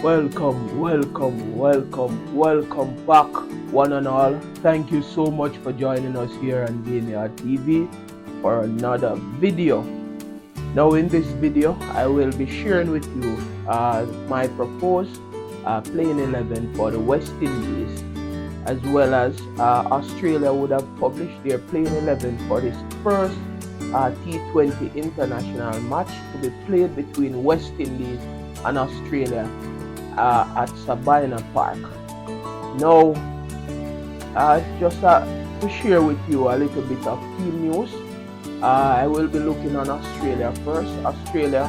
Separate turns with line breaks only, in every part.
Welcome back, one and all. Thank you so much for joining us here on Genia TV for another video. Now, in this video, I will be sharing with you my proposed playing 11 for the West Indies, as well as Australia would have published their playing 11 for this first T20 international match to be played between West Indies and Australia at Sabina Park. Now, just to share with you a little bit of team news, I will be looking on Australia first. Australia,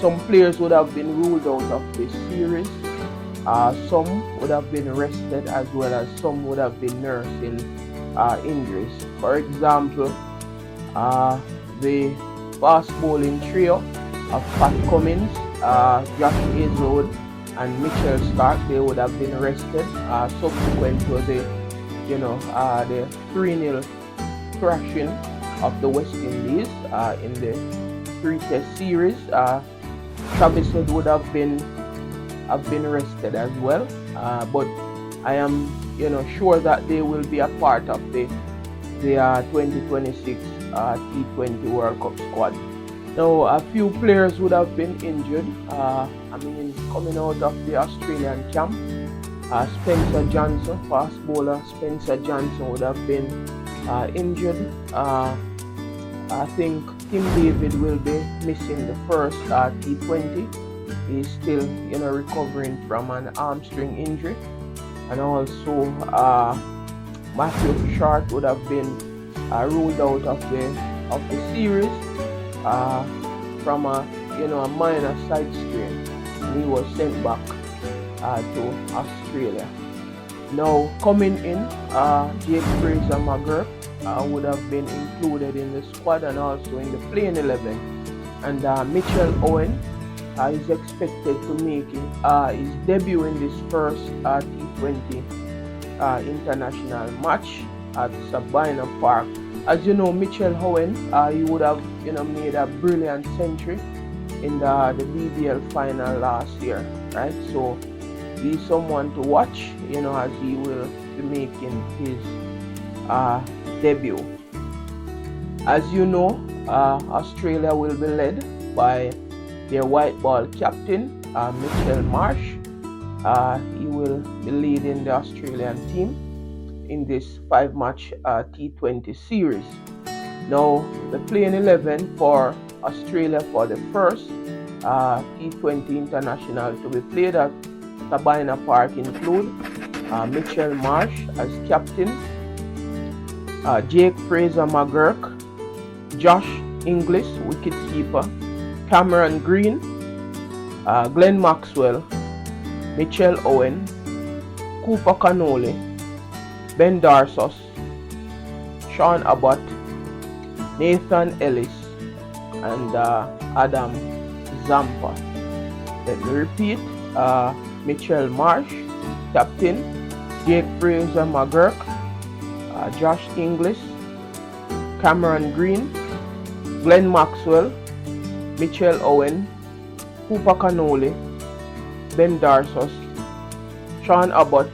some players would have been ruled out of this series. Some would have been rested, as well as some would have been nursing injuries. For example, the fast bowling trio of Pat Cummins, Josh Hazlewood, and Mitchell Starc, they would have been rested subsequent to the the 3-0 thrashing of the West Indies in the 3-test series. Travis Head would have been rested as well, but I am sure that they will be a part of the 2026 T20 World Cup squad. Now, a few players would have been injured. Coming out of the Australian camp, Spencer Johnson, fast bowler Spencer Johnson, would have been injured. I think Tim David will be missing the first T20. He's still recovering from an hamstring injury, and also Matthew Short would have been ruled out of the series from a minor side strain. He was sent back to Australia. Now, coming in, Jake Fraser McGurk would have been included in the squad and also in the playing 11. And Mitchell Owen is expected to make his debut in this first T20 international match at Sabina Park. As you know, Mitchell Owen, he would have made a brilliant century in the BBL final last year, right? So he's someone to watch, as he will be making his debut. As you know, Australia will be led by their white ball captain, Mitchell Marsh. He will be leading the Australian team in this 5-match T20 series. Now, the playing 11 for Australia for the first T20 international to be played at Sabina Park include Mitchell Marsh as captain, Jake Fraser McGurk, Josh Inglis, wicketkeeper, Cameron Green, Glenn Maxwell, Mitchell Owen, Cooper Cannoli, Ben Darsos, Sean Abbott, Nathan Ellis, and Adam Zampa. Let me repeat: Mitchell Marsh, captain; Jake Fraser McGurk, Josh Inglis, Cameron Green, Glenn Maxwell, Mitchell Owen, Cooper Cannoli, Ben Darsos, Sean Abbott,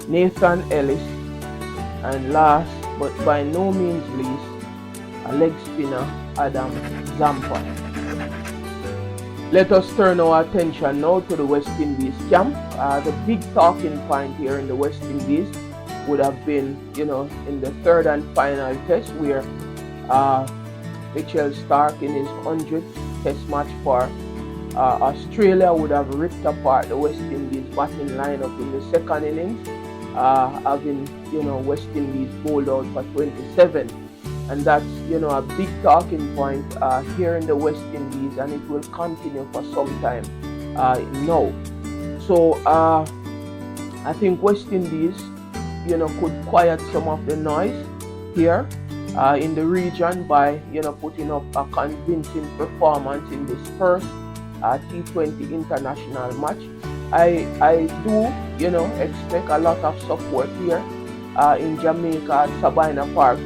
Nathan Ellis, and last but by no means least, a leg spinner, Adam Zampa. Let us turn our attention now to the West Indies camp. The big talking point here in the West Indies would have been, in the third and final test, where Mitchell Starc in his 100th test match for Australia would have ripped apart the West Indies batting lineup in the second innings, having West Indies bowled out for 27. And that's a big talking point here in the West Indies, and it will continue for some time now. So I think West Indies could quiet some of the noise here in the region by putting up a convincing performance in this first T20 international match. I do expect a lot of support here in Jamaica at Sabina Park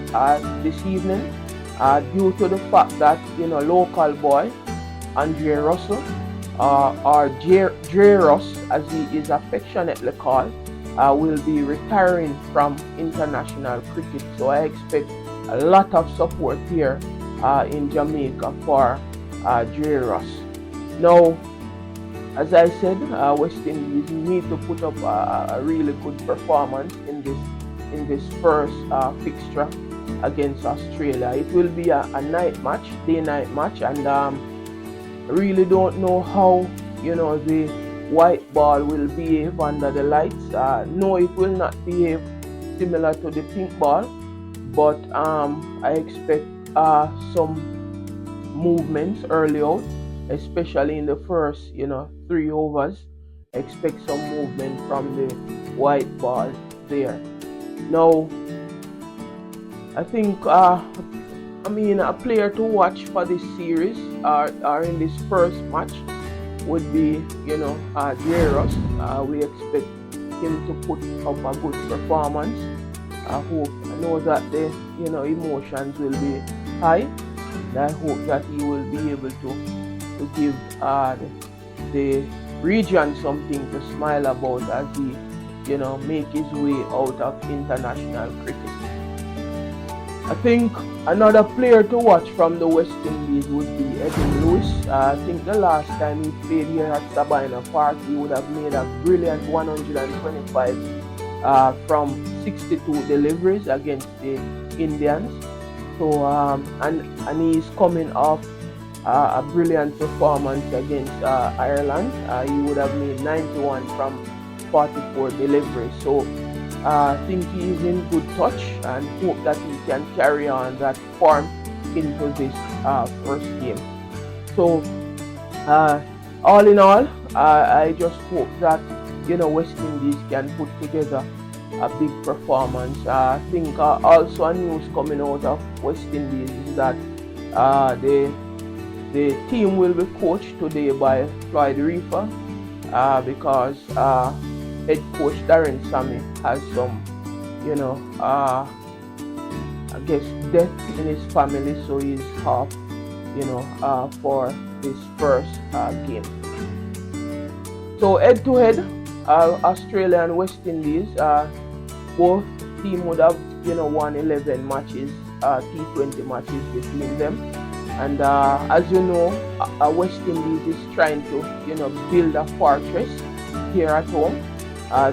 this evening, due to the fact that local boy Andre Russell or Jairus, as he is affectionately called, will be retiring from international cricket. So I expect a lot of support here in Jamaica for Jairus. Now, as I said, West Indies need to put up a really good performance in this first fixture against Australia. It will be a night match, day-night match, and I really don't know how the white ball will behave under the lights. No, it will not behave similar to the pink ball, but I expect some movements early out, especially in the first 3 overs. Expect some movement from the white ball there. Now, I think a player to watch for this series or in this first match would be Jairus. We expect him to put up a good performance. I know that the emotions will be high. And I hope that he will be able to give the region something to smile about as he make his way out of international cricket. I think another player to watch from the West Indies would be Evan Lewis. I think the last time he played here at Sabina Park, he would have made a brilliant 125 from 62 deliveries against the Indians. So and he's coming off a brilliant performance against Ireland. He would have made 91 from 44 deliveries. So I think he is in good touch and hope that he can carry on that form into this first game. So all in all, I just hope that West Indies can put together a big performance. I think also a news coming out of West Indies is that the team will be coached today by Floyd Reefer because head coach Darren Sammy has some, I guess, death in his family, so he's off, for this first game. So head-to-head, Australia and West Indies, both teams would have, won 11 matches, T20 matches between them. And as you know, West Indies is trying to, build a fortress here at home.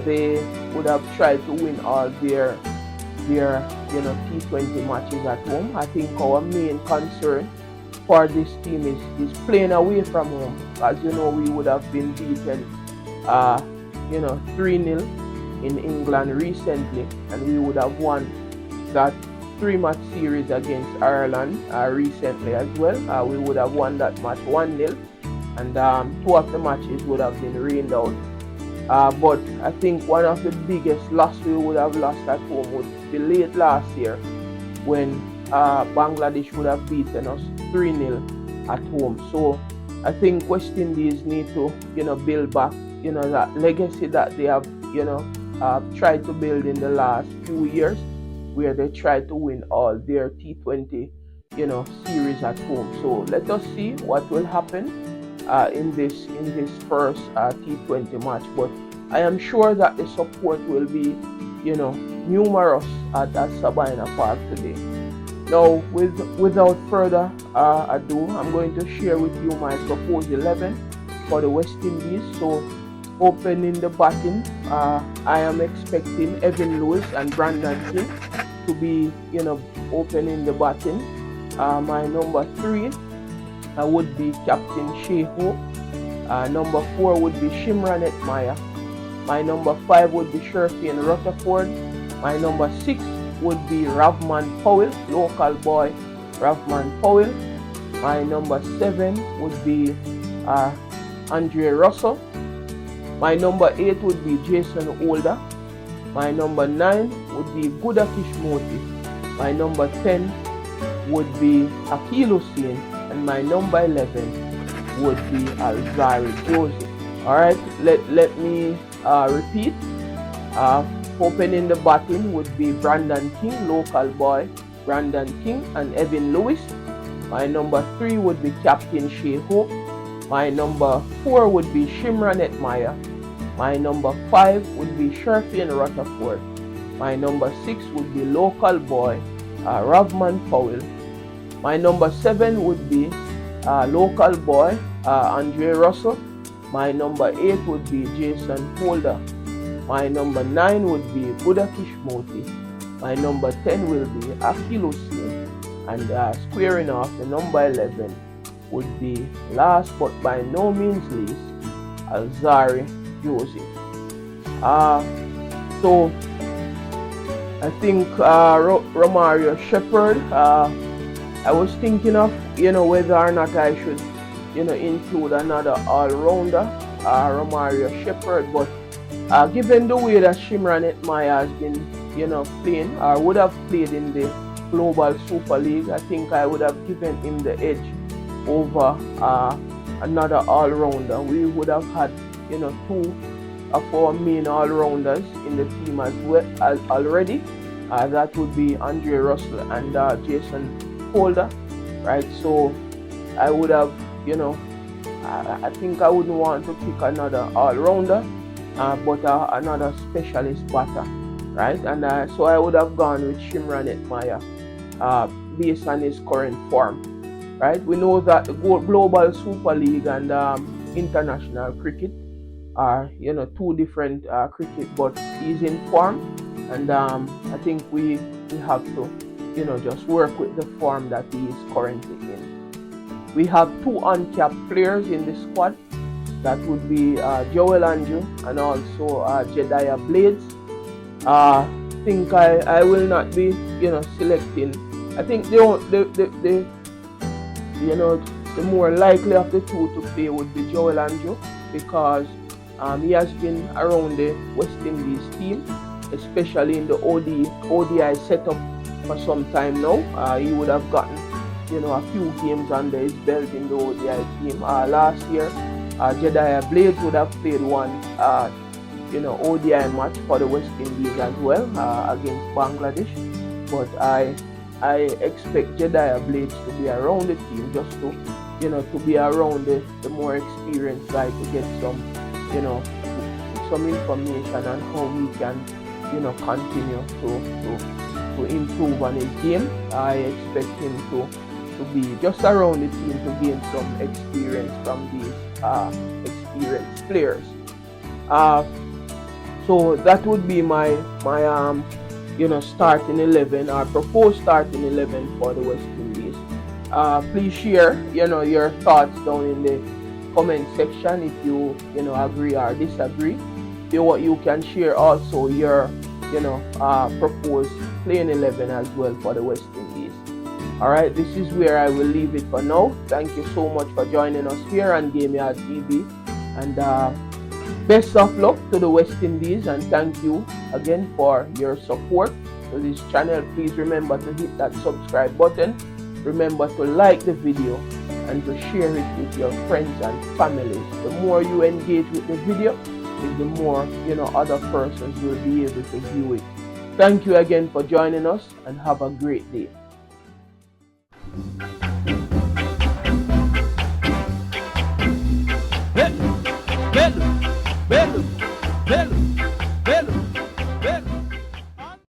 They would have tried to win all their T20 matches at home. I think our main concern for this team is playing away from home. As you know, we would have been beaten 3-0 in England recently, and we would have won that 3-match series against Ireland recently as well. We would have won that match 1-0, and 2 of the matches would have been rained out. But I think one of the biggest losses we would have lost at home would be late last year when Bangladesh would have beaten us 3-0 at home. So I think West Indies need to build back that legacy that they have tried to build in the last few years, where they tried to win all their T20 series at home. So let us see what will happen in this first T20 match, but I am sure that the support will be numerous at Sabina Park today. Now, without further ado, I'm going to share with you my proposed 11 for the West Indies. So opening the batting, I am expecting Evan Lewis and Brandon King to be opening the batting. My number 3 would be Captain Shea Hope. Number 4 would be Shimranet Maya. My number 5 would be Sherfane Rutherford. My number 6 would be Ravman Powell, local boy Ravman Powell. My number 7 would be Andre Russell. My number 8 would be Jason Older. My number 9 would be Gudakish Moti. My number 10 would be Akil Hussain. And my number 11 would be Alzari Joseph. Alright, let me repeat. Opening the batting would be Brandon King, local boy Brandon King, and Evan Lewis. My number 3 would be Captain Shea Hope. My number 4 would be Shimranet Maya. My number 5 would be Sherfian Rutherford. My number 6 would be local boy Ravman Powell. My number 7 would be local boy Andre Russell. My number 8 would be Jason Holder. My number 9 would be Buddha Kishmoti. My number 10 will be Akil Hussein. And squaring off the number 11 would be, last but by no means least, Alzari Joseph. So I think Romario Shepherd, I was thinking of, whether or not I should, include another all-rounder, Romario Shepherd, but given the way that Shimranet Maya has been, playing, or would have played in the Global Super League, I think I would have given him the edge over another all-rounder. We would have had, 2 of our main all-rounders in the team as well already. That would be Andre Russell and Jason Holder, right? So I would have, I think I wouldn't want to pick another all-rounder, but another specialist batter, right? And so I would have gone with Shimranet Maya based on his current form, right? We know that the Global Super League and international cricket are, 2 different cricket, but he's in form, and I think we have to, just work with the form that he is currently in. We have 2 uncapped players in the squad. That would be Joel Andrew and also Jedediah Blades. I think I will not be, selecting. I think the more likely of the 2 to play would be Joel Andrew, because he has been around the West Indies team, especially in the ODI setup for some time now. He would have gotten, a few games under his belt in the ODI team. Last year, Jedediah Blades would have played one, ODI match for the West Indies as well against Bangladesh. But I expect Jedediah Blades to be around the team, just to, to be around the more experienced guy, to get some, some information on how he can, continue to improve on his game. I expect him to be just around the team to gain some experience from these experienced players. So that would be my starting 11, or proposed starting 11 for the West Indies. Please share, your thoughts down in the comment section if you, agree or disagree. You can share also your, proposed playing 11 as well for the West Indies. Alright, this is where I will leave it for now. Thank you so much for joining us here on GameYard TV, and best of luck to the West Indies, and thank you again for your support to this channel. Please remember to hit that subscribe button. Remember to like the video and to share it with your friends and families. The more you engage with the video, the more, other persons will be able to view it. Thank you again for joining us, and have a great day. Belo, belo, belo.